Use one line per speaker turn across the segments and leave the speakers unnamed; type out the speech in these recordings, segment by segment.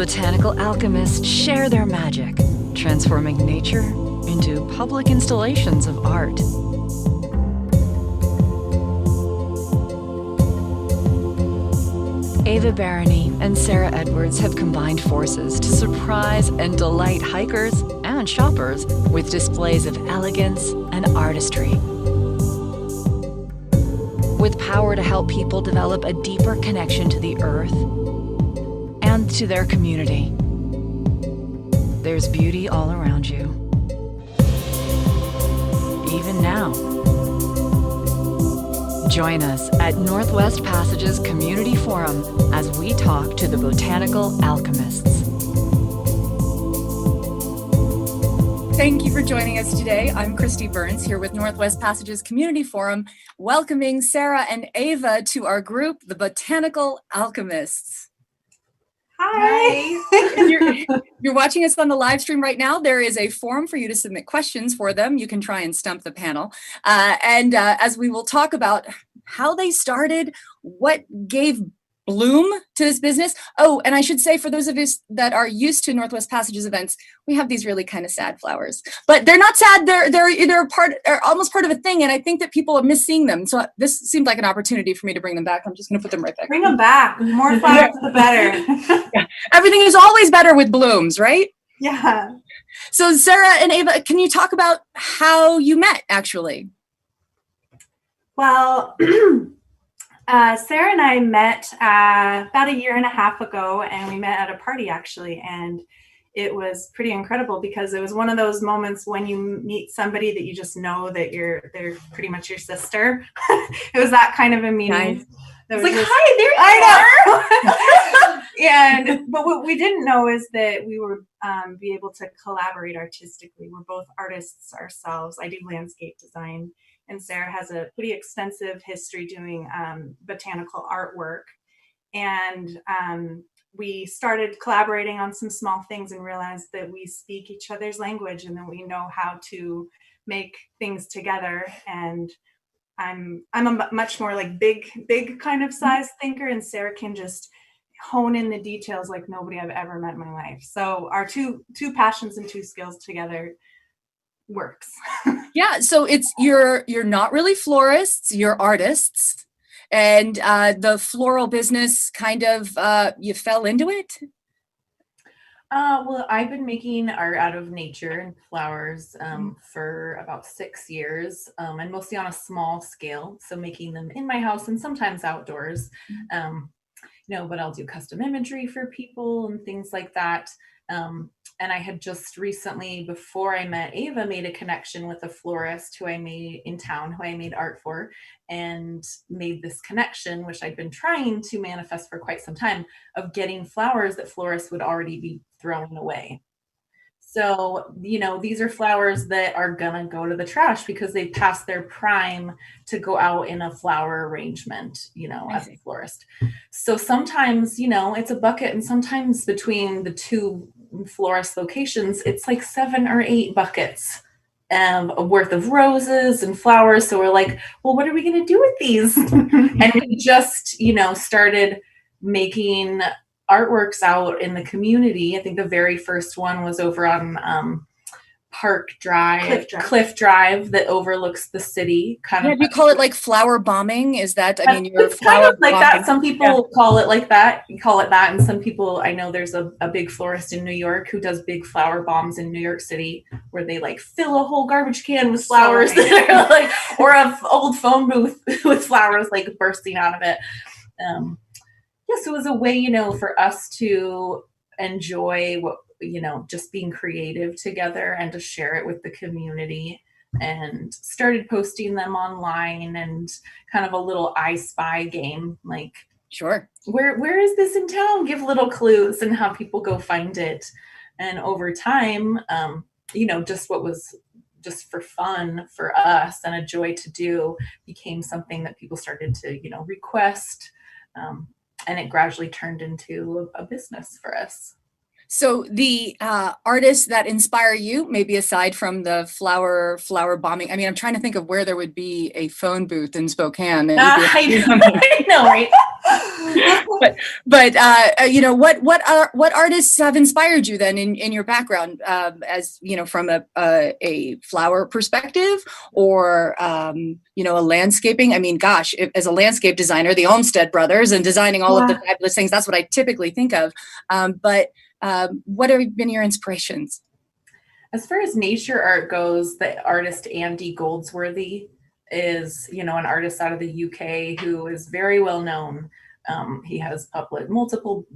Botanical Alchemists share their magic, transforming nature into public installations of art. Ava Barany and Sarah Edwards have combined forces to surprise and delight hikers and shoppers with displays of elegance and artistry. With power to help people develop a deeper connection to the earth and to their community. There's beauty all around you, even now. Join us at Northwest Passage's Community Forum as we talk to the Botanical Alchemists.
Thank you for joining us today. I'm Kristi Burns here with Northwest Passage's Community Forum, welcoming Sarah and Ava to our group, the Botanical Alchemists.
Hi.
If you're watching us on the live stream right now, there is a form for you to submit questions for them. You can try and stump the panel. As we will talk about how they started, what gave bloom to this business. Oh, and I should say, for those of us that are used to Northwest Passages events, we have these really kind of sad flowers, but they're not sad. They're almost part of a thing, and I think that people are miss seeing them. So this seemed like an opportunity for me to bring them back. I'm just going to put them right back.
Bring them back. The more flowers, the better.
Yeah. Everything is always better with blooms, right?
Yeah.
So Sarah and Ava, can you talk about how you met, actually?
Well, Sarah and I met about a year and a half ago, and we met at a party, actually, and it was pretty incredible because it was one of those moments when you meet somebody that you just know that they're pretty much your sister. It was that kind of a meeting.
Nice.
It was like, hi, there you are. But what we didn't know is that we would be able to collaborate artistically. We're both artists ourselves. I do landscape design, and Sarah has a pretty extensive history doing botanical artwork. And we started collaborating on some small things and realized that we speak each other's language and that we know how to make things together. And I'm a much more like big kind of size thinker, and Sarah can just hone in the details like nobody I've ever met in my life. So our two passions and two skills together works.
Yeah, so you're not really florists, you're artists, and the floral business kind of you fell into it.
Well, I've been making art out of nature and flowers for about 6 years, and mostly on a small scale. So making them in my house and sometimes outdoors, but I'll do custom imagery for people and things like that. And I had just recently, before I met Ava, made a connection with a florist who I made in town, who I made art for, and made this connection, which I'd been trying to manifest for quite some time, of getting flowers that florists would already be throwing away. So, these are flowers that are gonna go to the trash because they passed their prime to go out in a flower arrangement, as a florist. So sometimes, it's a bucket, and sometimes between the two florist locations, it's like 7 or 8 buckets worth of roses and flowers. So we're like, well, what are we gonna do with these? And we just, started making artworks out in the community. I think the very first one was over on Cliff Drive that overlooks the city. Kind of.
Do you call it like flower bombing? Is that,
It's kind of like that. Some people call it like that. You call it that. And some people, I know there's a big florist in New York who does big flower bombs in New York City where they like fill a whole garbage can with flowers that are like, or an old phone booth with flowers like bursting out of it. So it was a way, for us to enjoy what, just being creative together and to share it with the community, and started posting them online and kind of a little I Spy game, like,
sure,
where is this in town? Give little clues and have people go find it. And over time, just what was just for fun for us and a joy to do became something that people started to, request. And it gradually turned into a business for us.
So the artists that inspire you, maybe aside from the flower bombing. I mean, I'm trying to think of where there would be a phone booth in Spokane.
I know, right?
but you know, what artists have inspired you then in your background, as you know, from a flower perspective, or you know, a landscaping? I mean, gosh, as a landscape designer, the Olmsted brothers and designing all of the fabulous things, that's what I typically think of. But what have been your inspirations?
As far as nature art goes, the artist Andy Goldsworthy is, you know, an artist out of the UK who is very well known. He has multiple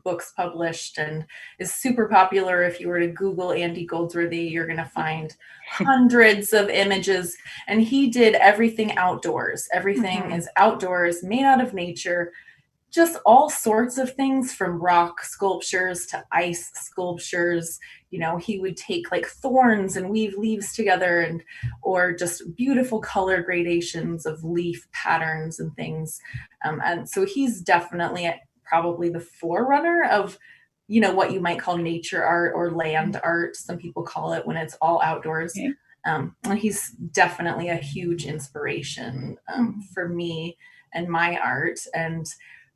books published and is super popular. If you were to Google Andy Goldsworthy, you're going to find hundreds of images. And he did everything outdoors. Everything is outdoors, made out of nature. Just all sorts of things, from rock sculptures to ice sculptures. You know, he would take like thorns and weave leaves together, or just beautiful color gradations of leaf patterns and things. And so he's definitely probably the forerunner of, you know, what you might call nature art or land art. Some people call it when it's all outdoors.
Okay.
And he's definitely a huge inspiration for me and my art. And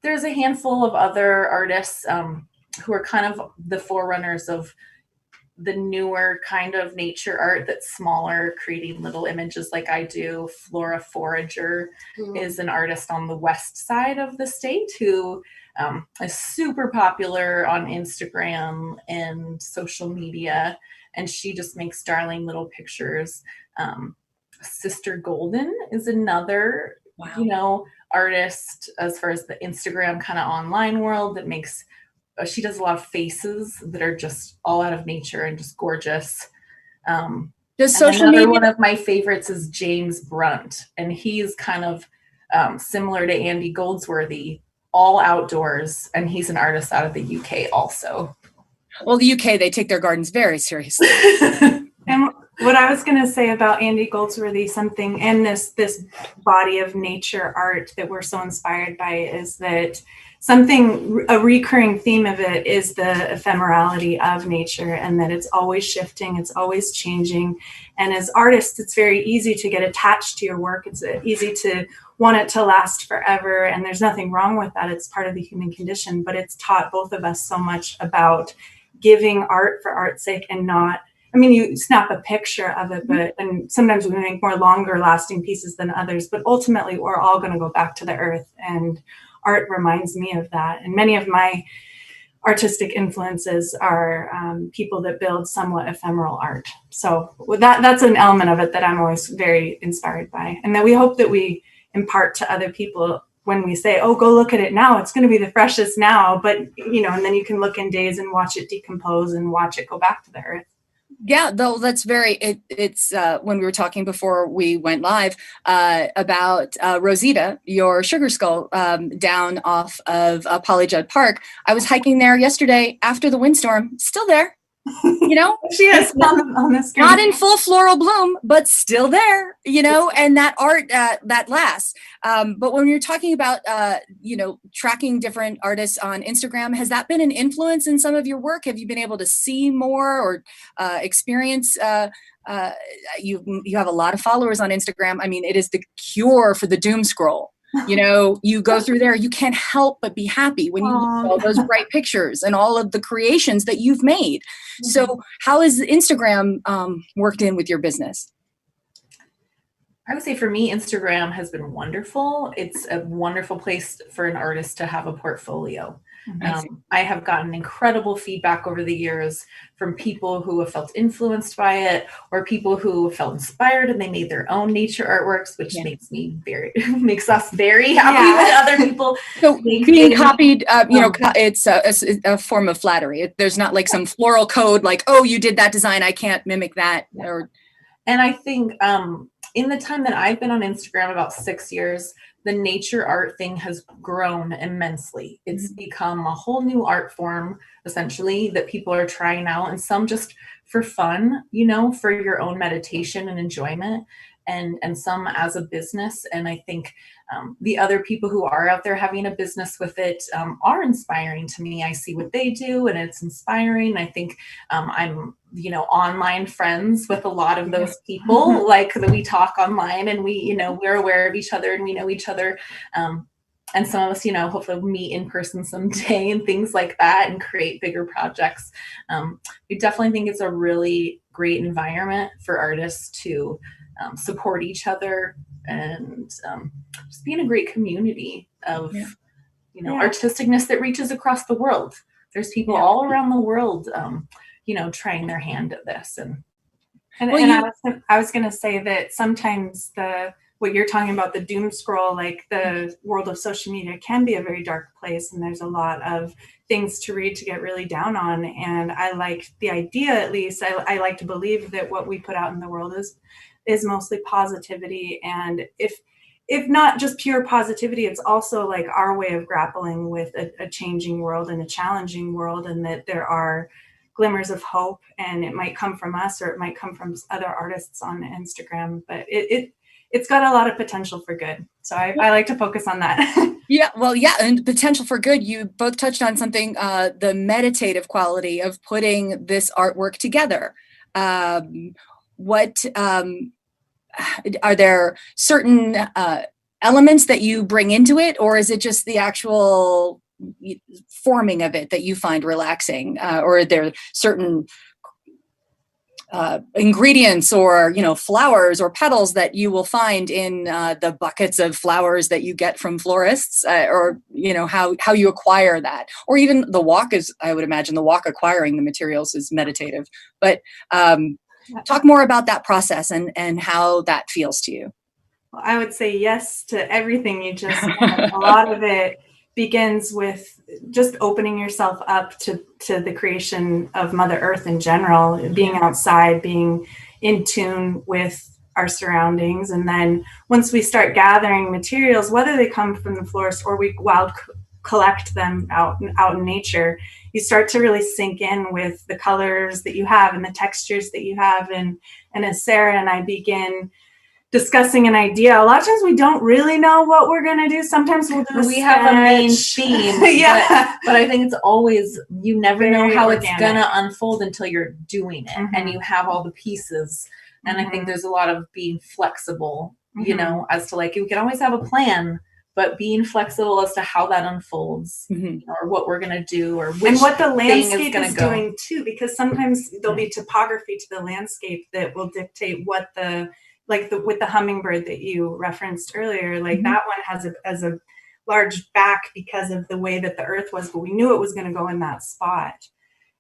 there's a handful of other artists who are kind of the forerunners of the newer kind of nature art that's smaller, creating little images like I do. Flora Forager is an artist on the west side of the state who is super popular on Instagram and social media, and she just makes darling little pictures. Sister Golden is another, you know, artist as far as the Instagram kind of online world that makes, she does a lot of faces that are just all out of nature and just gorgeous.
Does social media?
One of my favorites is James Brunt, and he's kind of similar to Andy Goldsworthy, all outdoors, and he's an artist out of the UK also.
Well, the UK, they take their gardens very seriously.
And what I was going to say about Andy Goldsworthy, something in this body of nature art that we're so inspired by, is that a recurring theme of it is the ephemerality of nature, and that it's always shifting, it's always changing. And as artists, it's very easy to get attached to your work. It's easy to want it to last forever, and there's nothing wrong with that. It's part of the human condition, but it's taught both of us so much about giving art for art's sake and not, I mean, you snap a picture of it, and sometimes we make more longer lasting pieces than others, but ultimately we're all going to go back to the earth, and art reminds me of that. And many of my artistic influences are people that build somewhat ephemeral art. So that's an element of it that I'm always very inspired by, and that we hope that we impart to other people when we say, oh, go look at it now, it's going to be the freshest now, but you know, and then you can look in days and watch it decompose and watch it go back to the earth.
Yeah, though that's it's when we were talking before we went live about Rosita, your sugar skull, down off of Palisades Park. I was hiking there yesterday after the windstorm, still there. You know,
she is on the screen.
Not in full floral bloom, but still there, you know, and that art that lasts. But when you're talking about, you know, tracking different artists on Instagram, has that been an influence in some of your work? Have you been able to see more or experience? You have a lot of followers on Instagram. I mean, it is the cure for the doom scroll. You know, you go through there, you can't help but be happy when you look at all those bright pictures and all of the creations that you've made. So how has Instagram worked in with your business?
I would say for me, Instagram has been wonderful. It's a wonderful place for an artist to have a portfolio. I have gotten incredible feedback over the years from people who have felt influenced by it, or people who felt inspired and they made their own nature artworks, which makes us very happy when other people.
So being copied, you know, it's a form of flattery. There's not like some floral code, like, oh, you did that design, I can't mimic that.
And I think in the time that I've been on Instagram, about 6 years, the nature art thing has grown immensely. It's become a whole new art form, essentially, that people are trying out, and some just for fun, you know, for your own meditation and enjoyment. and some as a business. And I think the other people who are out there having a business with it are inspiring to me. I see what they do and it's inspiring. I think I'm, online friends with a lot of those people, like that we talk online and we, we're aware of each other and we know each other. And some of us, hopefully meet in person someday and things like that and create bigger projects. We definitely think it's a really great environment for artists to support each other and just be in a great community of, artisticness that reaches across the world. There's people all around the world, trying their hand at this.
I was going to say that sometimes what you're talking about, the doom scroll, like the world of social media can be a very dark place. And there's a lot of things to read to get really down on. And I like the idea, at least, I like to believe that what we put out in the world is mostly positivity. And if not just pure positivity, it's also like our way of grappling with a changing world and a challenging world, and that there are glimmers of hope, and it might come from us or it might come from other artists on Instagram, but it's got a lot of potential for good. So I like to focus on that.
And potential for good. You both touched on something, the meditative quality of putting this artwork together. Are there certain elements that you bring into it, or is it just the actual forming of it that you find relaxing, or are there certain ingredients or flowers or petals that you will find in the buckets of flowers that you get from florists, or how you acquire that, or even the walk is, I would imagine the walk acquiring the materials is meditative, but talk more about that process and how that feels to you.
Well, I would say yes to everything you just said. A lot of it begins with just opening yourself up to the creation of Mother Earth in general, being outside, being in tune with our surroundings. And then once we start gathering materials, whether they come from the florist or we wild collect them out in nature, you start to really sink in with the colors that you have and the textures that you have. And as Sarah and I begin discussing an idea, a lot of times we don't really know what we're going to do. Sometimes we
have a main theme, but I think it's always, you never
very
know how
organic.
It's going to unfold until you're doing it and you have all the pieces. And I think there's a lot of being flexible, as to like, you can always have a plan, but being flexible as to how that unfolds, or what we're going to do, or which
and what the landscape
is
doing too, because sometimes there'll be topography to the landscape that will dictate what with the hummingbird that you referenced earlier, like that one has a large back because of the way that the earth was, but we knew it was going to go in that spot.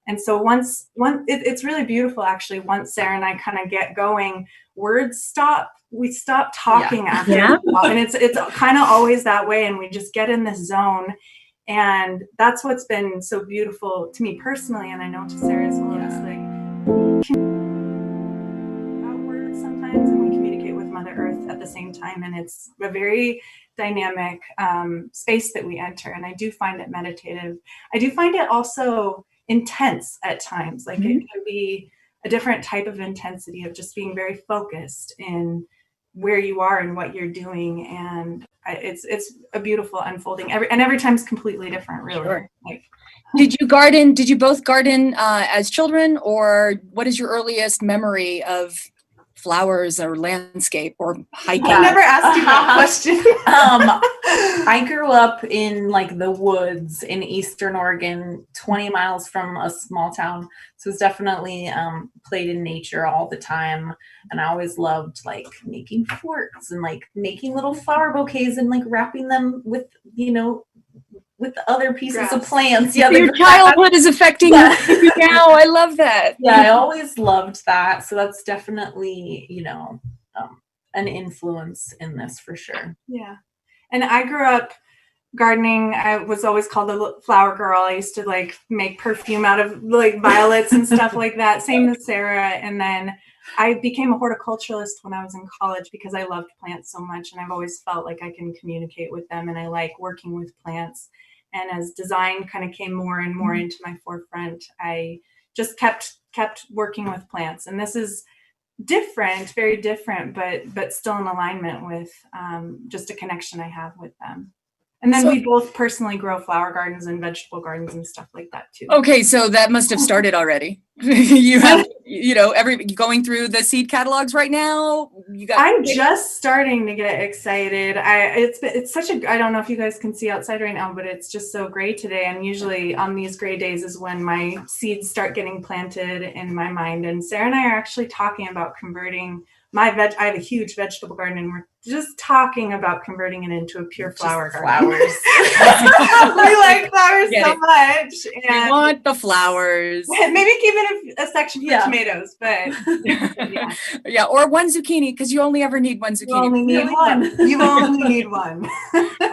And so it's really beautiful, actually. Once Sarah and I kind of get going, words stop. We stop talking after a while. And it's kind of always that way. And we just get in this zone. And that's what's been so beautiful to me personally. And I know to Sarah as well. It's like words sometimes, and we communicate with Mother Earth at the same time. And it's a very dynamic space that we enter. And I do find it meditative. I do find it also intense at times. Like it can be a different type of intensity of just being very focused in where you are and what you're doing. And it's a beautiful unfolding. Every time's completely different, really.
Sure.
Like,
Did you both garden as children, or what is your earliest memory of flowers or landscape or hiking?
I never asked you that question.
I grew up in like the woods in Eastern Oregon, 20 miles from a small town. So it's definitely played in nature all the time. And I always loved like making forts and like making little flower bouquets and like wrapping them with, with other pieces of plants. Yeah,
your childhood is affecting you now. I love that.
Yeah, I always loved that. So that's definitely, an influence in this for sure.
Yeah. And I grew up gardening. I was always called a flower girl. I used to like make perfume out of like violets and stuff like that. Same as Sarah. And then I became a horticulturalist when I was in college because I loved plants so much. And I've always felt like I can communicate with them, and I like working with plants. And as design kind of came more and more into my forefront, I just kept working with plants. And this is different, very different, but still in alignment with just a connection I have with them. And then we both personally grow flower gardens and vegetable gardens and stuff like that too.
Okay, so that must have started already. You have, going through the seed catalogs right now.
I'm just starting to get excited. It's such a, I don't know if you guys can see outside right now, but it's just so gray today. And usually on these gray days is when my seeds start getting planted in my mind. And Sarah and I are actually talking about converting I have a huge vegetable garden, and we're just talking about converting it into a pure flower garden.
Flowers.
We like flowers so much. And
we want the flowers.
Maybe keep it a section for tomatoes, but
yeah, or one zucchini, because you only ever need one zucchini.
You only need one. You only need one.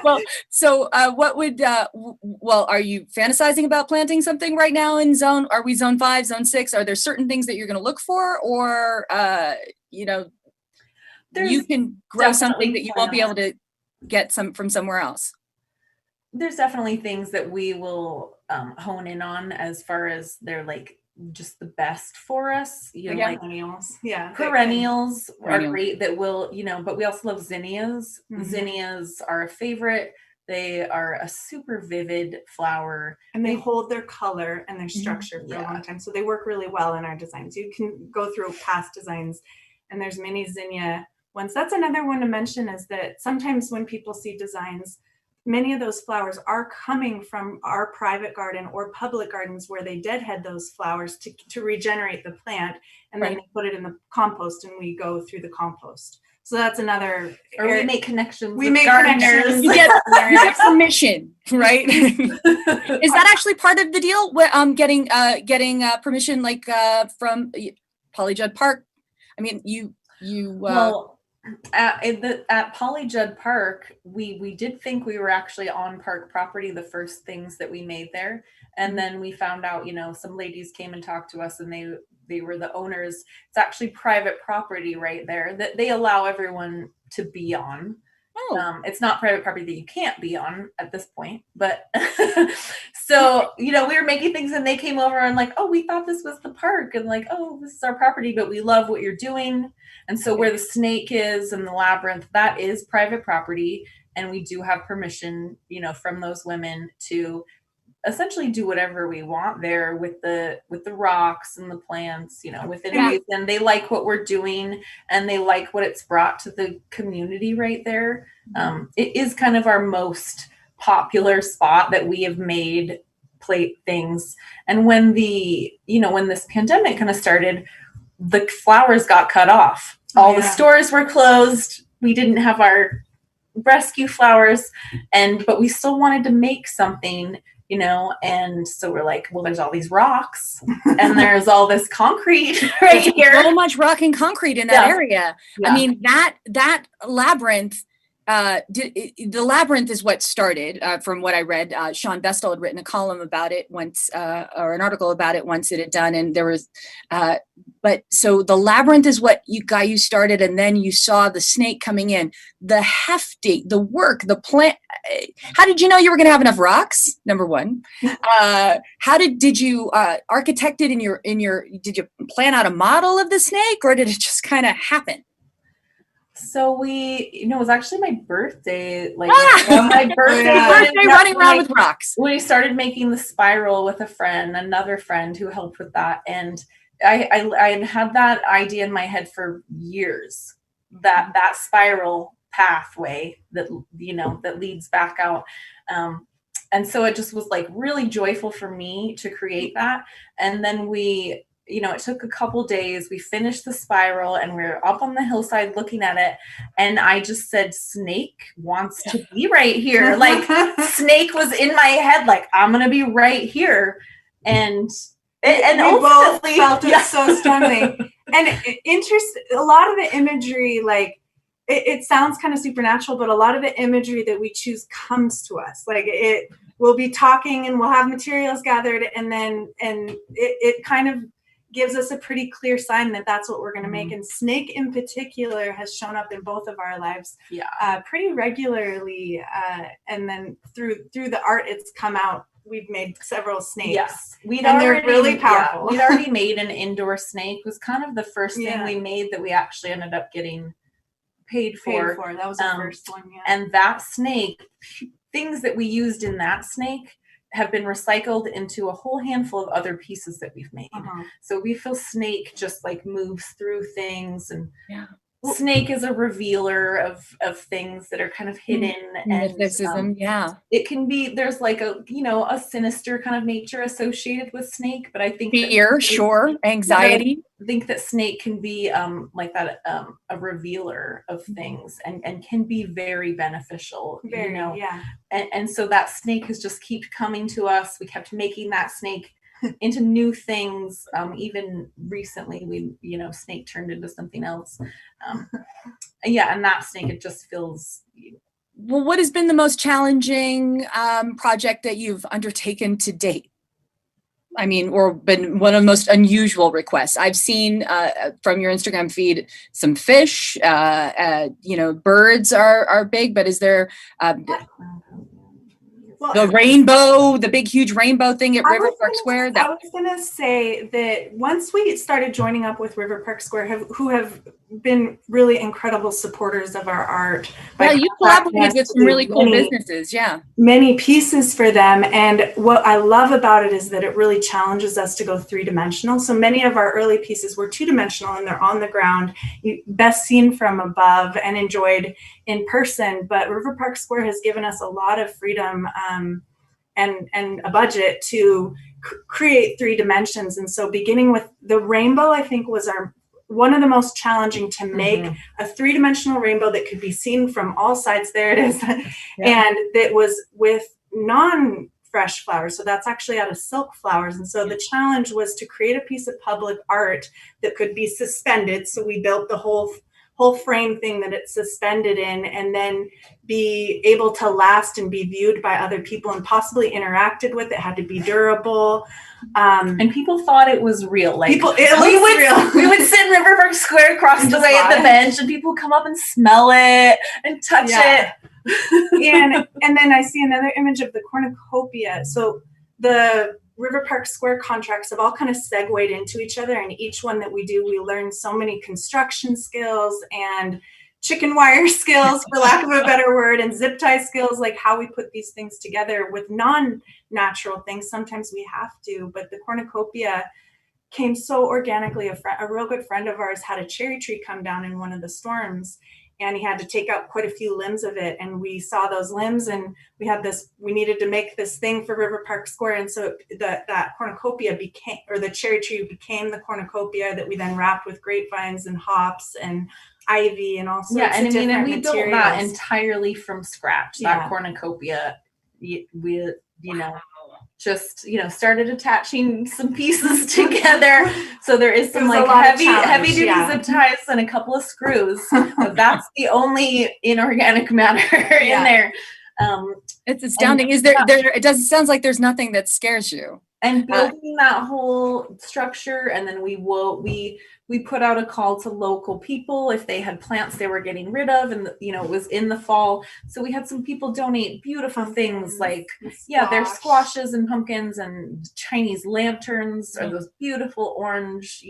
Well, so what would are you fantasizing about planting something right now in zone? Are we zone 5, zone 6? Are there certain things that you're going to look for, or you can grow something that you won't be able to get from somewhere else?
There's definitely things that we will hone in on as far as they're like just the best for us. Like
perennials.
Perennials are great that will, but we also love zinnias. Mm-hmm. Zinnias are a favorite. They are a super vivid flower.
And they hold their color and their structure for a long time. So they work really well in our designs. You can go through past designs, and there's many zinnia ones. That's another one to mention, is that sometimes when people see designs, many of those flowers are coming from our private garden or public gardens where they deadhead those flowers to regenerate the plant. And then they put it in the compost, and we go through the compost. So that's another.
Or we make connections.
We make connections.
You get permission, right? Is that actually part of the deal? Getting permission, like from Palisades Park? I mean,
Well, at Palisades Park, we did think we were actually on park property. The first things that we made there, and then we found out, some ladies came and talked to us, and they were the owners. It's actually private property right there that they allow everyone to be on. It's not private property that you can't be on at this point, but so, we were making things, and they came over and like, oh, we thought this was the park, and like, oh, this is our property, but we love what you're doing. And so where the snake is and the labyrinth, that is private property. And we do have permission, from those women to essentially do whatever we want there with the rocks and the plants, within reason. They like what we're doing, and they like what it's brought to the community right there. It is kind of our most popular spot that we have made plate things. And when when this pandemic kind of started, the flowers got cut off. All the stores were closed. We didn't have our rescue flowers, but we still wanted to make something, and so we're like, well, there's all these rocks and there's all this concrete right here.
So much rock and concrete in that area. Yeah. I mean, that labyrinth, the labyrinth is what started, from what I read. Sean Vestal had written a column about it once, or an article about it once it had done. And there was, but so the labyrinth is what you started, and then you saw the snake coming in, the work, the plant. How did you know you were going to have enough rocks? Number one. How did you architect it did you plan out a model of the snake, or did it just kind of happen?
So it was actually my birthday, my birthday
running around with rocks.
We started making the spiral with another friend who helped with that. And I had that idea in my head for years, that spiral pathway that, that leads back out. And so it just was like really joyful for me to create that. And then it took a couple days. We finished the spiral, and we're up on the hillside looking at it. And I just said, snake wants to be right here. Like, snake was in my head, like, I'm going to be right here. And
we both felt it so strongly. And a lot of the imagery, like, it sounds kind of supernatural, but a lot of the imagery that we choose comes to us. Like, we'll be talking and we'll have materials gathered, and it kind of gives us a pretty clear sign that that's what we're going to make. And snake in particular has shown up in both of our lives pretty regularly. And then through the art, it's come out we've made several snakes.
Yes,
And they're really powerful.
We'd already made an indoor snake. It was kind of the first thing we made that we actually ended up getting paid for.
That was the first one. Yeah.
And that snake, things that we used in that snake have been recycled into a whole handful of other pieces that we've made. So we feel snake just like moves through things, and snake is a revealer of things that are kind of hidden, and
mysticism.
It can be, there's like a, you know, a sinister kind of nature associated with snake, but I think
fear, anxiety.
I think that snake can be like that, a revealer of things, and can be very beneficial, you know. And so that snake has just kept coming to us. We kept making that snake into new things. Even recently, we, you know, snake turned into something else. And that snake, it just feels.
Well, what has been the most challenging project that you've undertaken to date? I mean, or been one of the most unusual requests? I've seen from your Instagram feed some fish, you know, birds are big, but is there the rainbow, the big, huge rainbow thing at River Park Square?
I was going to say that once we started joining up with River Park Square, who have been really incredible supporters of our art.
Yeah, you collaborated with some really cool businesses. Yeah.
Many pieces for them. And what I love about it is that it really challenges us to go 3-dimensional. So many of our early pieces were 2-dimensional, and they're on the ground, best seen from above and enjoyed in person. But River Park Square has given us a lot of freedom and a budget to create 3 dimensions. And so beginning with the rainbow, I think was one of the most challenging to make a 3-dimensional rainbow that could be seen from all sides. There it is. And that was with non-fresh flowers. So that's actually out of silk flowers. And so the challenge was to create a piece of public art that could be suspended. So we built the whole frame thing that it's suspended in, and then be able to last and be viewed by other people and possibly interacted with. It had to be durable.
And people thought it was real. Like
real.
We would sit in River Park Square across the way at the bench, and people would come up and smell it and touch it.
and then I see another image of the cornucopia. So the River Park Square contracts have all kind of segued into each other, and each one that we do, we learn so many construction skills and chicken wire skills, for lack of a better word, and zip tie skills, like how we put these things together with non-natural things. Sometimes we have to, but the cornucopia came so organically. A real good friend of ours had a cherry tree come down in one of the storms, and he had to take out quite a few limbs of it. And we saw those limbs, and we needed to make this thing for River Park Square. And so that cornucopia became, or the cherry tree became the cornucopia that we then wrapped with grapevines and hops and ivy and all sorts of different materials. And we built that
entirely from scratch, that cornucopia. We just started attaching some pieces together. So there is some like heavy duty zip ties and a couple of screws. But that's the only inorganic matter in there.
It's astounding. Is there it sounds like there's nothing that scares you.
And building that whole structure, and then we put out a call to local people if they had plants they were getting rid of, and it was in the fall, so we had some people donate beautiful things like there's squashes and pumpkins and Chinese lanterns, or those beautiful orange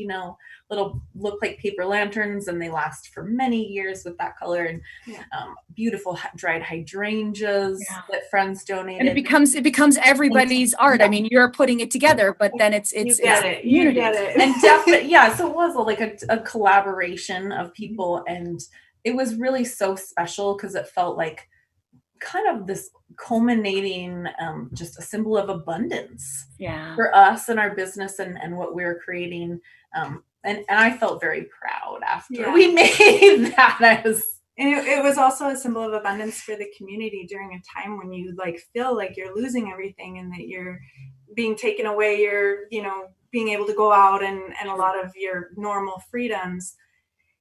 little look like paper lanterns, and they last for many years with that color, and beautiful dried hydrangeas that friends donated.
And it becomes everybody's art. I mean, you're putting it together, but then it's
you get it.
And definitely so it was like a collaboration of people, and it was really so special because it felt like kind of this culminating just a symbol of abundance for us and our business and what we were creating, and I felt very proud after we made that.
And it was also a symbol of abundance for the community during a time when you feel like you're losing everything and that you're being taken away, you're being able to go out and a lot of your normal freedoms.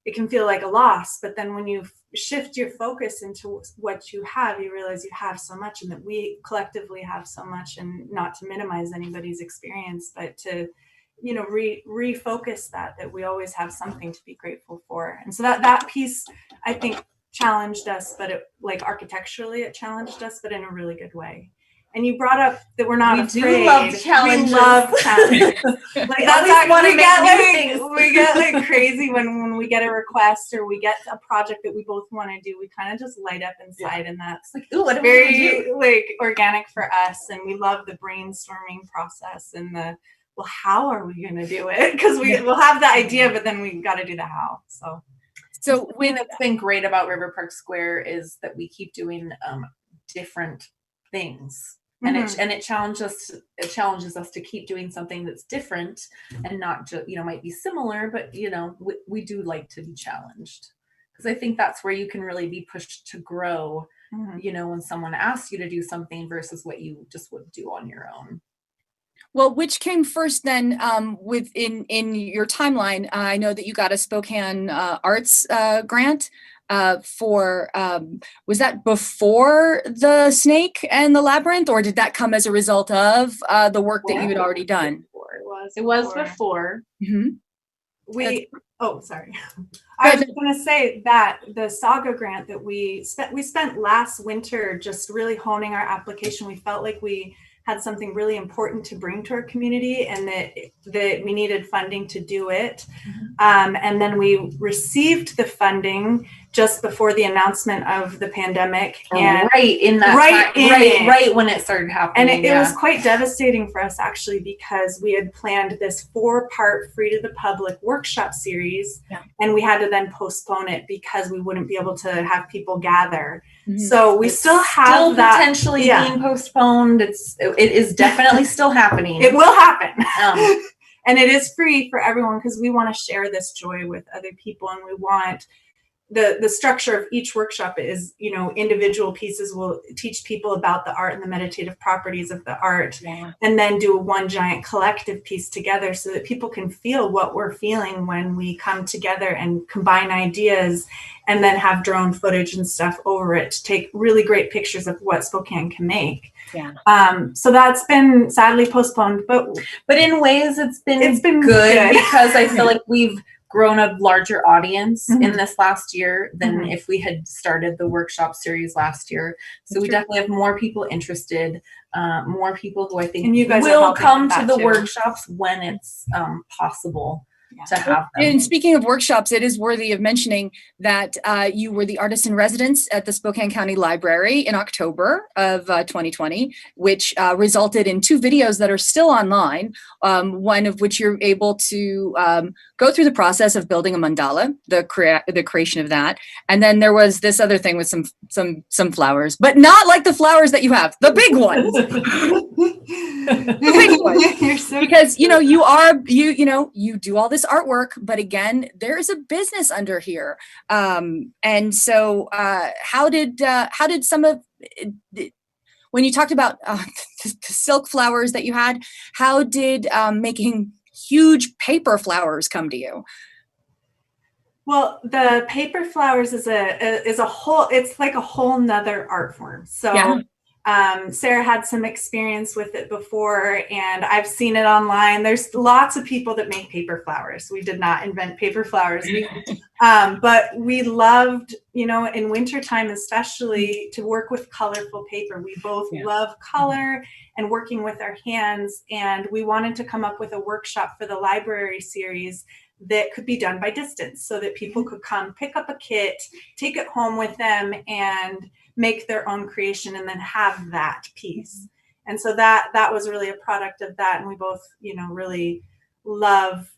It can feel like a loss, but then when you shift your focus into what you have, you realize you have so much, and that we collectively have so much, and not to minimize anybody's experience, but to refocus that we always have something to be grateful for. And so that piece, I think, challenged us, but architecturally it challenged us, but in a really good way. And you brought up that we're not
We
afraid.
do love challenges.
We love challenges. Like that's
always wanna
we
make
get
new
like
things.
we get like crazy when we get a request or we get a project that we both want to do. We kind of just light up inside, and that's
Like, ooh, what are we gonna do?
very like organic for us. And we love the brainstorming process and the well, how are we going to do it? Because we'll have the idea, but then we got to do the how.
So
The thing that's been great about River Park Square is that we keep doing different things. And it challenges us to keep doing something that's different and not just, might be similar, but we do like to be challenged, because I think that's where you can really be pushed to grow, when someone asks you to do something versus what you just would do on your own.
Well, which came first then within your timeline? I know that you got a Spokane Arts grant for, was that before the snake and the labyrinth, or did that come as a result of the work that you had already done?
It was before.
Mm-hmm.
Sorry. I was going to say that the Saga grant that we spent last winter just really honing our application. We felt like we had something really important to bring to our community, and that we needed funding to do it. And then we received the funding just before the announcement of the pandemic, and
right when it started happening.
And it was quite devastating for us, actually, because we had planned this 4-part free to the public workshop series, and we had to then postpone it because we wouldn't be able to have people gather. So we still have that
potentially being postponed. It is definitely still happening.
It will happen. And it is free for everyone, because we want to share this joy with other people, and we want the structure of each workshop is, individual pieces will teach people about the art and the meditative properties of the art, and then do one giant collective piece together so that people can feel what we're feeling when we come together and combine ideas, and then have drone footage and stuff over it to take really great pictures of what Spokane can make. So that's been sadly postponed, but
in ways it's been good because I feel like we've grown a larger audience in this last year than if we had started the workshop series last year. So we definitely have more people interested, more people who I think will come to the workshops when it's possible to have them.
And speaking of workshops, it is worthy of mentioning that you were the artist in residence at the Spokane County Library in October of 2020, which resulted in 2 videos that are still online, one of which you're able to go through the process of building a mandala, the creation of that. And then there was this other thing with some flowers, but not like the flowers that you have, the big ones. The big ones. Because you do all this artwork, but again, there's a business under here. And so how did some of when you talked about the silk flowers that you had, how did making huge paper flowers come to you?
Well, the paper flowers is a whole, it's like a whole nother art form. So Sarah had some experience with it before, and I've seen it online. There's lots of people that make paper flowers. We did not invent paper flowers. But we loved, in wintertime especially, to work with colorful paper. We both love color and working with our hands, and we wanted to come up with a workshop for the library series that could be done by distance, so that people could come pick up a kit, take it home with them, and make their own creation, and then have that piece. And so that was really a product of that. And we both, really love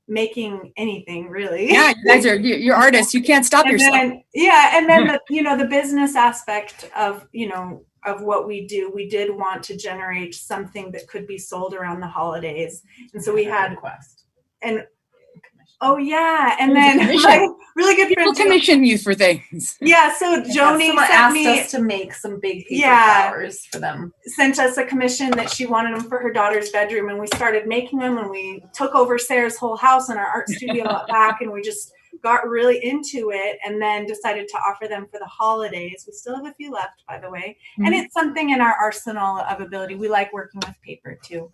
making anything, really.
Yeah, you guys you're artists. You can't stop yourself.
And then the business aspect of what we do, we did want to generate something that could be sold around the holidays. And so we had and then really good
people commission you for things.
So Joni
asked us to make some big paper flowers for them.
Sent us a commission that she wanted them for her daughter's bedroom, and we started making them, and we took over Sarah's whole house and our art studio out back, and we just got really into it, and then decided to offer them for the holidays. We still have a few left, by the way. And it's something in our arsenal of ability. We like working with paper too.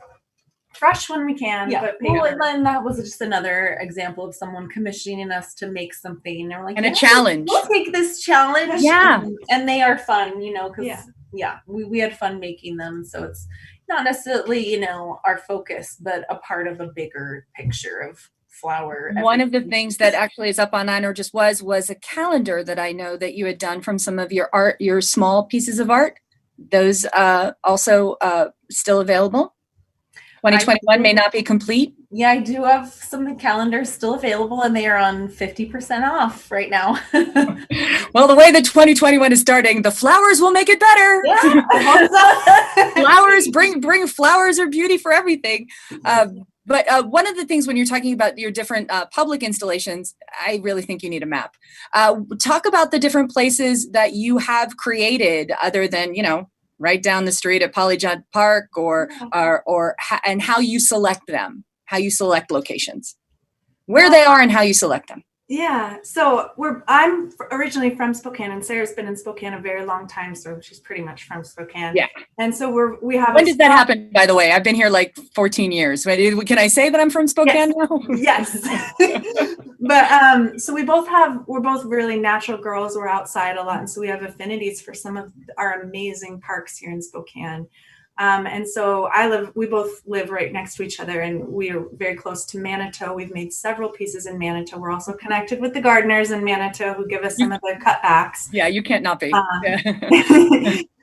Fresh when we can, but paper.
Well, and then that was just another example of someone commissioning us to make something. And we're like,
a challenge.
We'll take this challenge.
Yeah.
And they are fun, because yeah, we had fun making them. So it's not necessarily, you know, our focus, but a part of a bigger picture of flower.
One of the things that actually is up online or just was a calendar that I know that you had done from some of your art, your small pieces of art. Those also still available. 2021 may not be complete.
Yeah, I do have some calendars still available, and they are on 50% off right now.
Well, the way that 2021 is starting, the flowers will make it better.
Yeah, I hope so.
Flowers bring flowers or beauty for everything. But one of the things when you're talking about your different public installations, I really think you need a map. Talk about the different places that you have created other than, you know, right down the street at Palisades Park and how you select them, how you select locations, where they are and how you select them.
Yeah, so I'm originally from Spokane, and Sarah's been in Spokane a very long time, so she's pretty much from Spokane.
Yeah.
And so we have.
When did that happen, by the way? I've been here like 14 years. Can I say that I'm from Spokane now?
Yes. But so we're both really natural girls. We're outside a lot, and so we have affinities for some of our amazing parks here in Spokane. And so we both live right next to each other, and we are very close to Manitou. We've made several pieces in Manitou. We're also connected with the gardeners in Manitou who give us some of the cutbacks.
Yeah, you can't not be.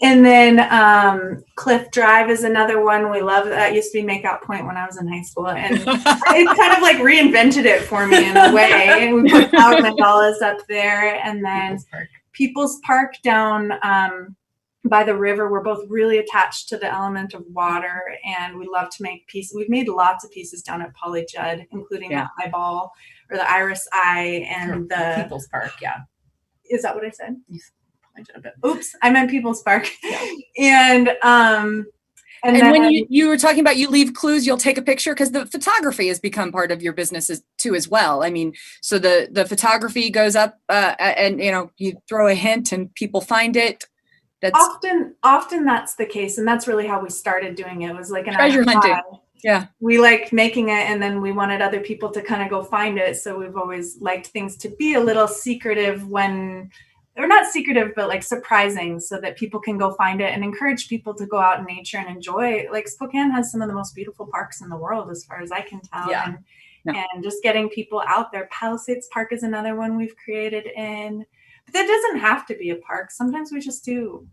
And then Cliff Drive is another one. We love that. Used to be Makeout Point when I was in high school, and it kind of like reinvented it for me in a way. And we put flower mandalas up there, and then People's Park down by the river. We're both really attached to the element of water, and we love to make pieces. We've made lots of pieces down at Polly Judd, including the eyeball or the iris eye and the
People's Park. Yeah.
Is that what I said?
A bit.
Oops, I meant People's Park.
Yeah. And
then,
when you were talking about you leave clues, you'll take a picture, because the photography has become part of your business too as well. I mean, so the photography goes up and, you know, you throw a hint and people find it. That's
often that's the case, and that's really how we started doing it. It was like an
treasure hunting. Yeah,
we liked making it, and then we wanted other people to kind of go find it. So we've always liked things to be a little secretive, or not secretive, but like surprising, so that people can go find it, and encourage people to go out in nature and enjoy. Like Spokane has some of the most beautiful parks in the world, as far as I can tell.
Yeah.
And just getting people out there. Palisades Park is another one we've created in. But that doesn't have to be a park. Sometimes we just do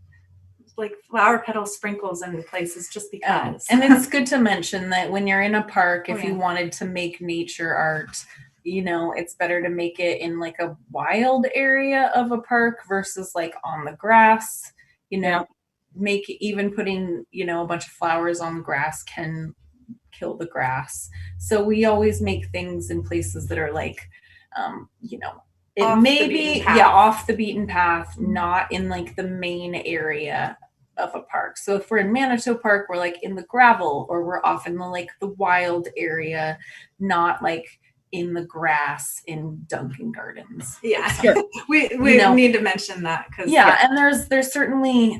like flower petal sprinkles in places just because.
And it's good to mention that when you're in a park, if you wanted to make nature art, you know, it's better to make it in like a wild area of a park versus like on the grass. You know, even putting, you know, a bunch of flowers on the grass can kill the grass. So we always make things in places that are like, you know, it may be off the beaten path, not in like the main area of a park. So if we're in Manitou Park, we're like in the gravel, or we're off in the wild area, not like in the grass in Dunkin' Gardens.
Yeah, sure. we need to mention that, because
and there's certainly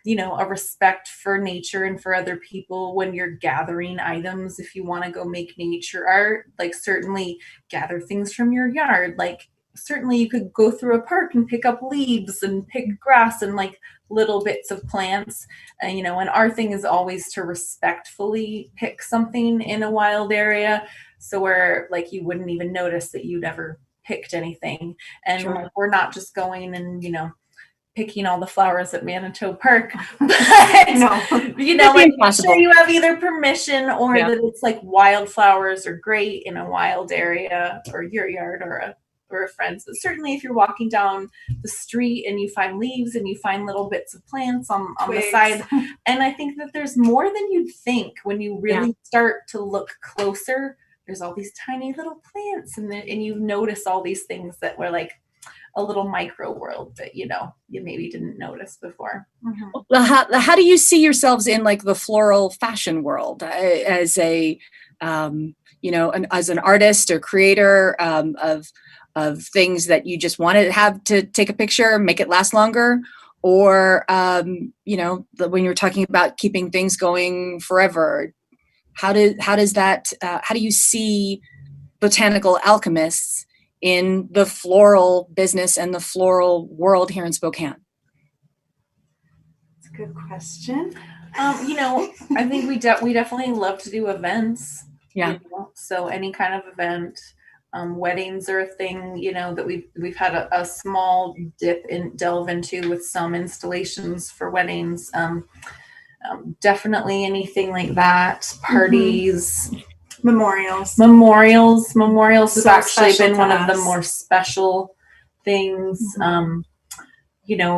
you know, a respect for nature and for other people when you're gathering items. If you want to go make nature art, like certainly gather things from your yard. Like certainly you could go through a park and pick up leaves and pick grass and like little bits of plants, and you know, and our thing is always to respectfully pick something in a wild area, so where like you wouldn't even notice that you'd ever picked anything. And we're not just going and, you know, picking all the flowers at Manitou Park, but you know, like, make sure you have either permission or that it's like wildflowers are great in a wild area, or your yard, or a friend's. But certainly if you're walking down the street and you find leaves and you find little bits of plants on the side, and I think that there's more than you'd think when you really start to look closer. There's all these tiny little plants, and you notice all these things that were like a little micro world that, you know, you maybe didn't notice before.
Well, how do you see yourselves in like the floral fashion world as a you know, as an artist or creator of things that you just want to have to take a picture, make it last longer? Or, you know, when you're talking about keeping things going forever, how do you see Botanical Alchemists in the floral business and the floral world here in Spokane?
It's a
a good question.
I think we definitely love to do events.
Yeah.
So any kind of event, weddings are a thing, that we've had a small delve into with some installations for weddings. Definitely anything like that. Parties,
Memorials.
Memorials has
So
actually
special
been
to
one of the
us.
more special things.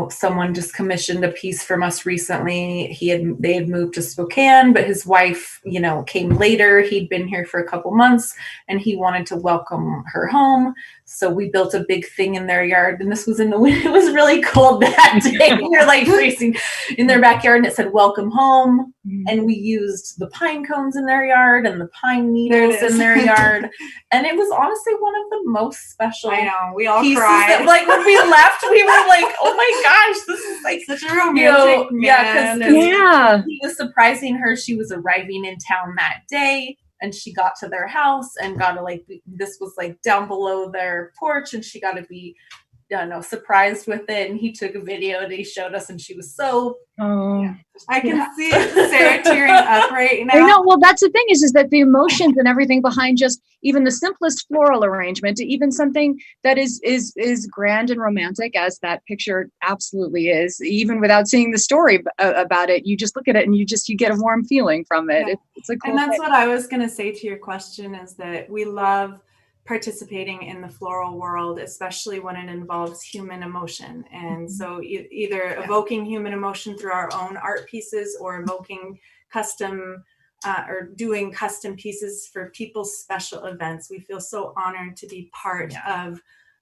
Someone just commissioned a piece from us recently. They had moved to Spokane, but his wife, came later. He'd been here for a couple months and he wanted to welcome her home. So we built a big thing in their yard, and this was in the winter. It was really cold that day. We were like freezing in their backyard, and it said "Welcome Home." And we used the pine cones in their yard and the pine needles in their yard, and it was honestly one of the most special.
I know, we all
pieces
cried.
that, like, when we left, we were like, "Oh my gosh, this is like
such a romantic
man."
Yeah,
he was surprising her. She was arriving in town that day, and she got to their house and got to this was like down below their porch, and she got to be surprised with it. And he took a video and he showed us, and she was so
I can see Sarah tearing up right now.
I know. Well, that's the thing is that the emotions and everything behind just even the simplest floral arrangement to even something that is grand and romantic, as that picture absolutely is, even without seeing the story about it, you just look at it and you get a warm feeling from it.
Yeah.
It's a cool
and that's
thing.
what I was going to say to your question, is that we love participating in the floral world, especially when it involves human emotion. And so either evoking human emotion through our own art pieces, or evoking custom or doing custom pieces for people's special events. We feel so honored to be part of,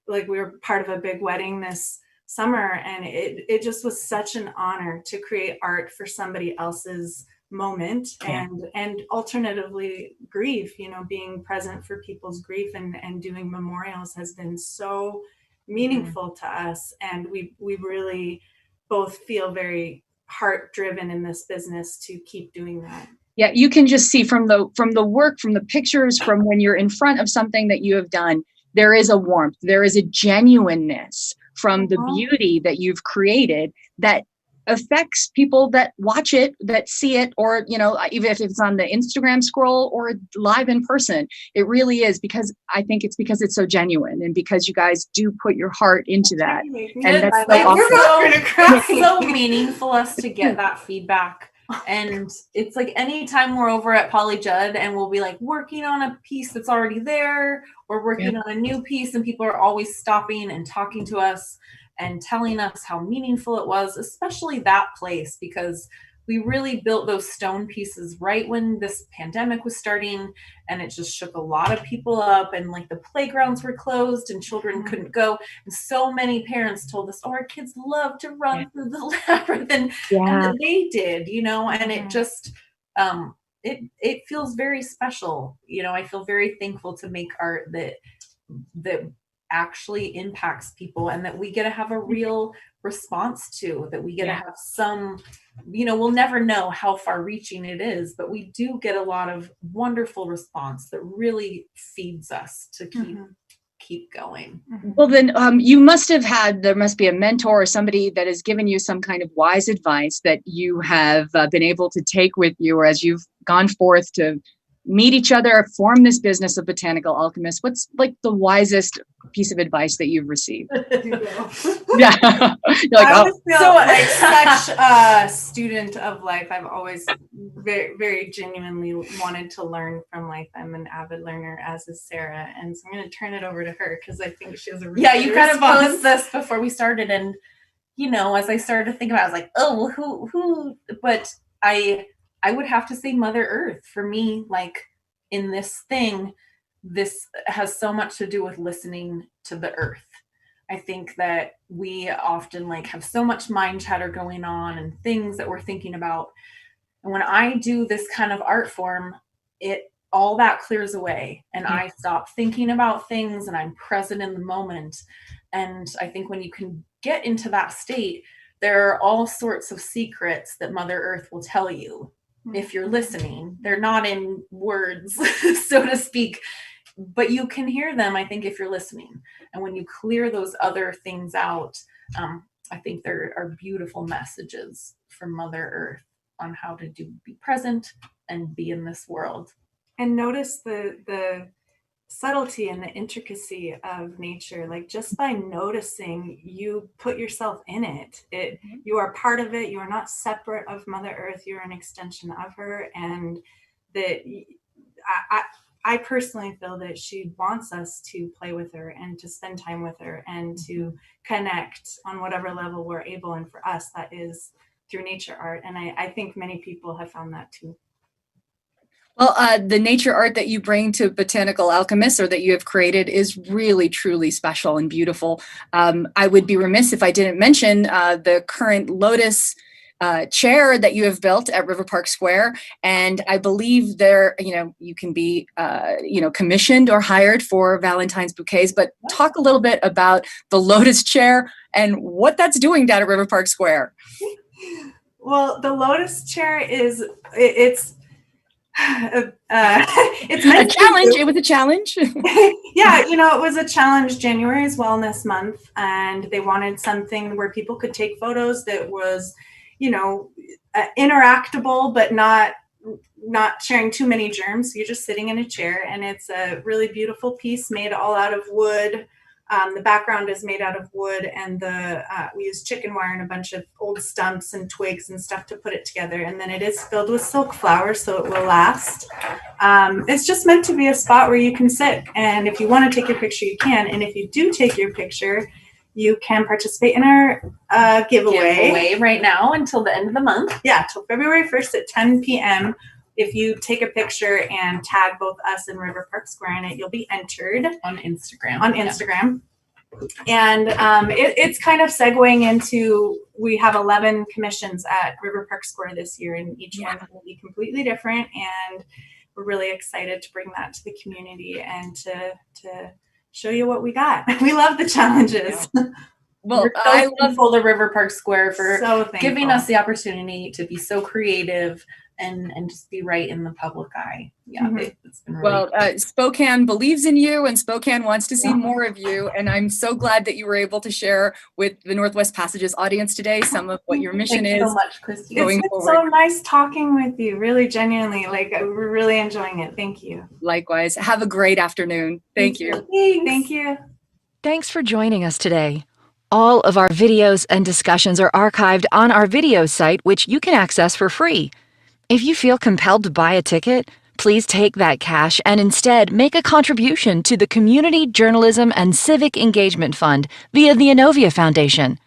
we were part of a big wedding this summer, and it just was such an honor to create art for somebody else's moment, and alternatively grief, being present for people's grief and doing memorials has been so meaningful to us. And we really both feel very heart driven in this business to keep doing that.
Yeah, you can just see from the work, from the pictures, from when you're in front of something that you have done, there is a warmth, there is a genuineness from the beauty that you've created that affects people that watch it, that see it, or even if it's on the Instagram scroll or live in person. It really is, because I think it's because it's so genuine, and because you guys do put your heart into that. And that's so awesome.
It's so meaningful us to get that feedback. And it's like anytime we're over at Poly Judd and we'll be like working on a piece that's already there, or working on a new piece, and people are always stopping and talking to us and telling us how meaningful it was, especially that place, because we really built those stone pieces right when this pandemic was starting, and it just shook a lot of people up, and like the playgrounds were closed and children couldn't go. And so many parents told us, our kids love to run through the labyrinth, and they did, and it just, it feels very special. I feel very thankful to make art that actually impacts people, and that we get to have a real response to, that we get to have some, we'll never know how far reaching it is, but we do get a lot of wonderful response that really feeds us to keep going.
Well, then there must be a mentor or somebody that has given you some kind of wise advice that you have been able to take with you, or as you've gone forth to meet each other, form this business of Botanical Alchemists. What's like the wisest piece of advice that you've received? Yeah.
I always feel like such a student of life. I've always very, very genuinely wanted to learn from life. I'm an avid learner, as is Sarah. And so I'm going to turn it over to her, because I think she has a really good
you kind
response.
of posed this before we started. And, as I started to think about it, I was like, oh, well, who, but I would have to say Mother Earth. For me, like in this thing, this has so much to do with listening to the earth. I think that we often have so much mind chatter going on and things that we're thinking about. And when I do this kind of art form, all that clears away, and I stop thinking about things, and I'm present in the moment. And I think when you can get into that state, there are all sorts of secrets that Mother Earth will tell you. If you're listening, they're not in words, so to speak, but you can hear them, I think, if you're listening. And when you clear those other things out, I think there are beautiful messages from Mother Earth on how to be present and be in this world.
And notice the subtlety and the intricacy of nature. Like just by noticing, you put yourself in it. You are part of it. You are not separate of Mother Earth. You're an extension of her. And that I personally feel that she wants us to play with her and to spend time with her and to connect on whatever level we're able. And for us, that is through nature art. And I think many people have found that too.
Well, the nature art that you bring to Botanical Alchemists, or that you have created, is really, truly special and beautiful. I would be remiss if I didn't mention the current Lotus Chair that you have built at River Park Square. And I believe there, you can be, commissioned or hired for Valentine's bouquets. But talk a little bit about the Lotus Chair and what that's doing down at River Park Square.
Well, the Lotus Chair it's meant
a challenge. It was a challenge.
Yeah, it was a challenge. January is Wellness Month, and they wanted something where people could take photos that was, interactable, but not sharing too many germs. So you're just sitting in a chair, and it's a really beautiful piece made all out of wood. The background is made out of wood, and we use chicken wire and a bunch of old stumps and twigs and stuff to put it together. And then it is filled with silk flowers, so it will last. It's just meant to be a spot where you can sit. And if you want to take your picture, you can. And if you do take your picture, you can participate in our giveaway
right now until the end of the month.
Yeah, till February 1st at 10 p.m. If you take a picture and tag both us and River Park Square in it, you'll be entered
on Instagram.
And it's kind of segueing into, we have 11 commissions at River Park Square this year, and each one will be completely different. And we're really excited to bring that to the community and to show you what we got. We love the challenges.
Yeah. Well, I love the River Park Square for giving us the opportunity to be so creative and just be right in the public eye. Yeah, it's been really cool.
Spokane believes in you, and Spokane wants to see more of you. And I'm so glad that you were able to share with the Northwest Passages audience today some of what your mission is.
Thank you so much, Kristi.
It's been so nice talking with you, really genuinely. We're really enjoying it. Thank you.
Likewise. Have a great afternoon. Thank you.
Thank you.
Thanks for joining us today. All of our videos and discussions are archived on our video site, which you can access for free. If you feel compelled to buy a ticket, please take that cash and instead make a contribution to the Community Journalism and Civic Engagement Fund via the Inovia Foundation.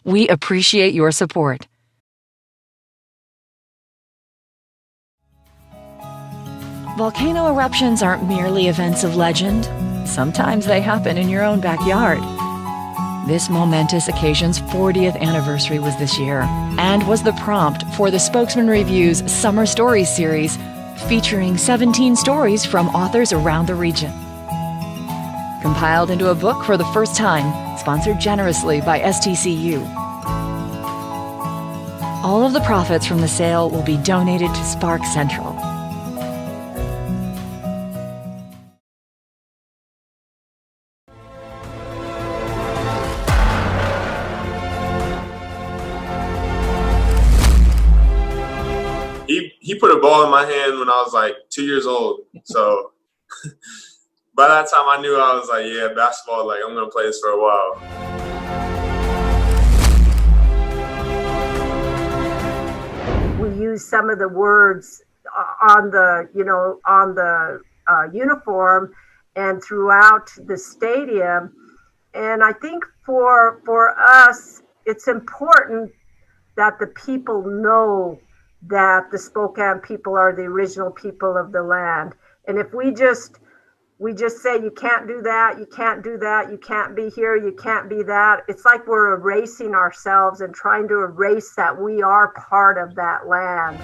We appreciate your support. Volcano eruptions aren't merely events of legend. Sometimes they happen in your own backyard. This momentous occasion's 40th anniversary was this year, and was the prompt for the Spokesman-Review's Summer Stories series, featuring 17 stories from authors around the region. Compiled into a book for the first time, sponsored generously by STCU. All of the profits from the sale will be donated to Spark Central.
He put a ball in my hand when I was like 2 years old. So by that time I knew, I was like, yeah, basketball, like I'm going to play this for a while.
We use some of the words on the, uniform and throughout the stadium. And I think for us, it's important that the people know that the Spokane people are the original people of the land. And if we just say, you can't do that, you can't do that, you can't be here, you can't be that, it's like we're erasing ourselves and trying to erase that we are part of that land.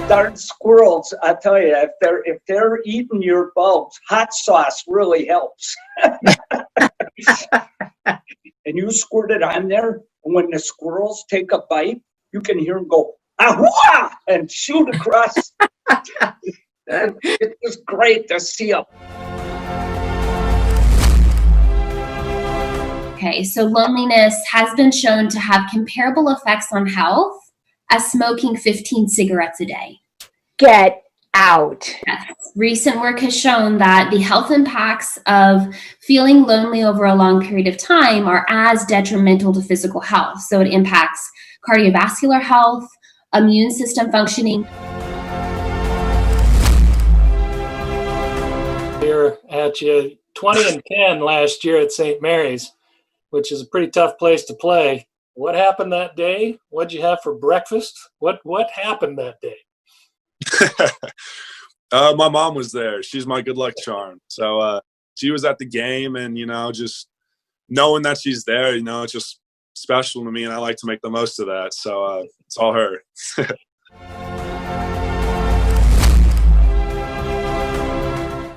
Darn squirrels, I tell you, if they're eating your bulbs, hot sauce really helps. And you squirt it on there, and when the squirrels take a bite, you can hear them go, "Ahwa!" and shoot across. It was great to see them.
Okay, so loneliness has been shown to have comparable effects on health as smoking 15 cigarettes a day.
Get out.
Yes. Recent work has shown that the health impacts of feeling lonely over a long period of time are as detrimental to physical health. So it impacts cardiovascular health, immune system functioning.
Here at you, 20-10 last year at St. Mary's, which is a pretty tough place to play. What happened that day? What'd you have for breakfast? What happened that day?
My mom was there. She's my good luck charm. So she was at the game, and just knowing that she's there, it's just special to me, and I like to make the most of that. So it's all her.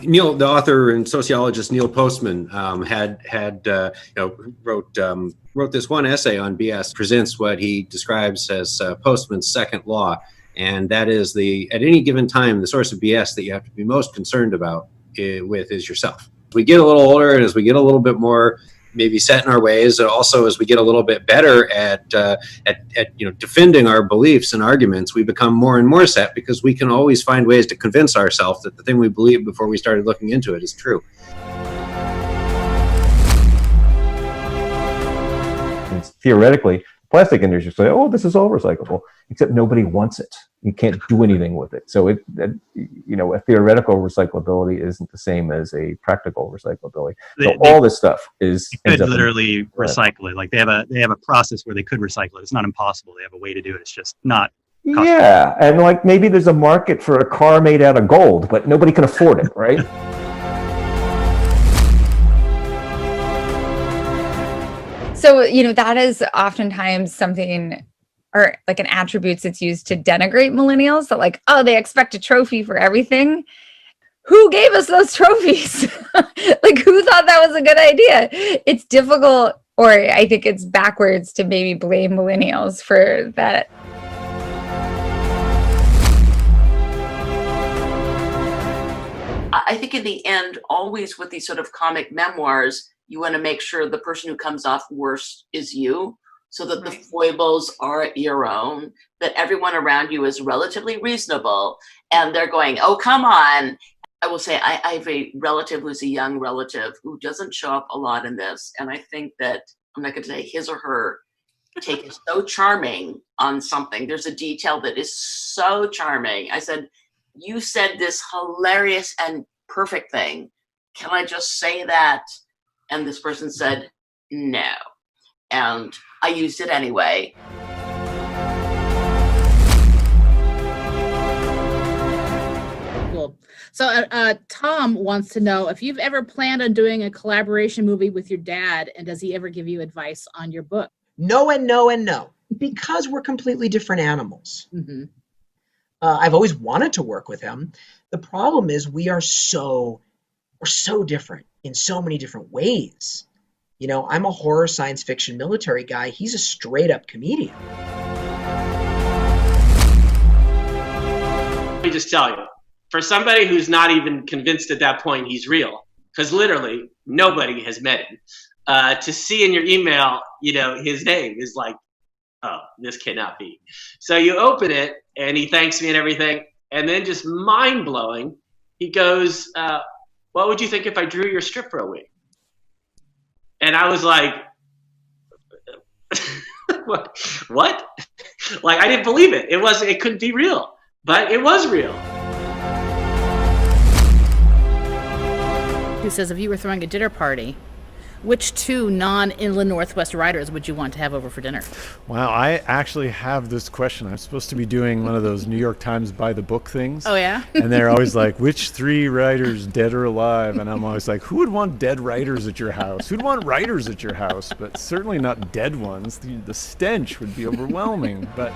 Neil, the author and sociologist Neil Postman, wrote this one essay on BS. Presents what he describes as Postman's second law, and that is at any given time, the source of BS that you have to be most concerned about with is yourself. As we get a little older, and as we get a little bit more maybe set in our ways, and also as we get a little bit better at defending our beliefs and arguments, we become more and more set, because we can always find ways to convince ourselves that the thing we believed before we started looking into it is true.
Theoretically, plastic industry say, "Oh, this is all recyclable," except nobody wants it. You can't do anything with it. So a theoretical recyclability isn't the same as a practical recyclability. So all this stuff is
could literally recycle it. Like they have a process where they could recycle it. It's not impossible. They have a way to do it. It's just not.
Yeah, and like maybe there's a market for a car made out of gold, but nobody can afford it, right?
So, that is oftentimes something, or like an attribute that's used to denigrate millennials, that like, oh, they expect a trophy for everything. Who gave us those trophies? Like, who thought that was a good idea? It's difficult, or I think it's backwards to maybe blame millennials for that.
I think in the end, always with these sort of comic memoirs, you want to make sure the person who comes off worst is you, so that the foibles are your own, that everyone around you is relatively reasonable, and they're going, oh, come on. I will say I have a relative who's a young relative who doesn't show up a lot in this, and I think that, I'm not going to say his or her take is so charming on something. There's a detail that is so charming. I said, you said this hilarious and perfect thing. Can I just say that? And this person said, no. And I used it anyway.
Cool. So Tom wants to know if you've ever planned on doing a collaboration movie with your dad, and does he ever give you advice on your book?
No and no and no, because we're completely different animals.
Mm-hmm.
I've always wanted to work with him. The problem is we're so different in so many different ways. I'm a horror, science fiction, military guy. He's a straight up comedian.
Let me just tell you, for somebody who's not even convinced at that point he's real, because literally nobody has met him, to see in your email, his name is like, oh, this cannot be. So you open it, and he thanks me and everything, and then just mind-blowing, he goes, what would you think if I drew your strip for a week? And I was like, what? Like, I didn't believe it. It couldn't be real, but it was real.
Who says, if you were throwing a dinner party, which two non-Inland Northwest writers would you want to have over for dinner?
Wow, I actually have this question. I'm supposed to be doing one of those New York Times by the book things.
Oh, yeah?
And they're always like, which three writers, dead or alive? And I'm always like, who would want dead writers at your house? Who'd want writers at your house? But certainly not dead ones. The stench would be overwhelming. But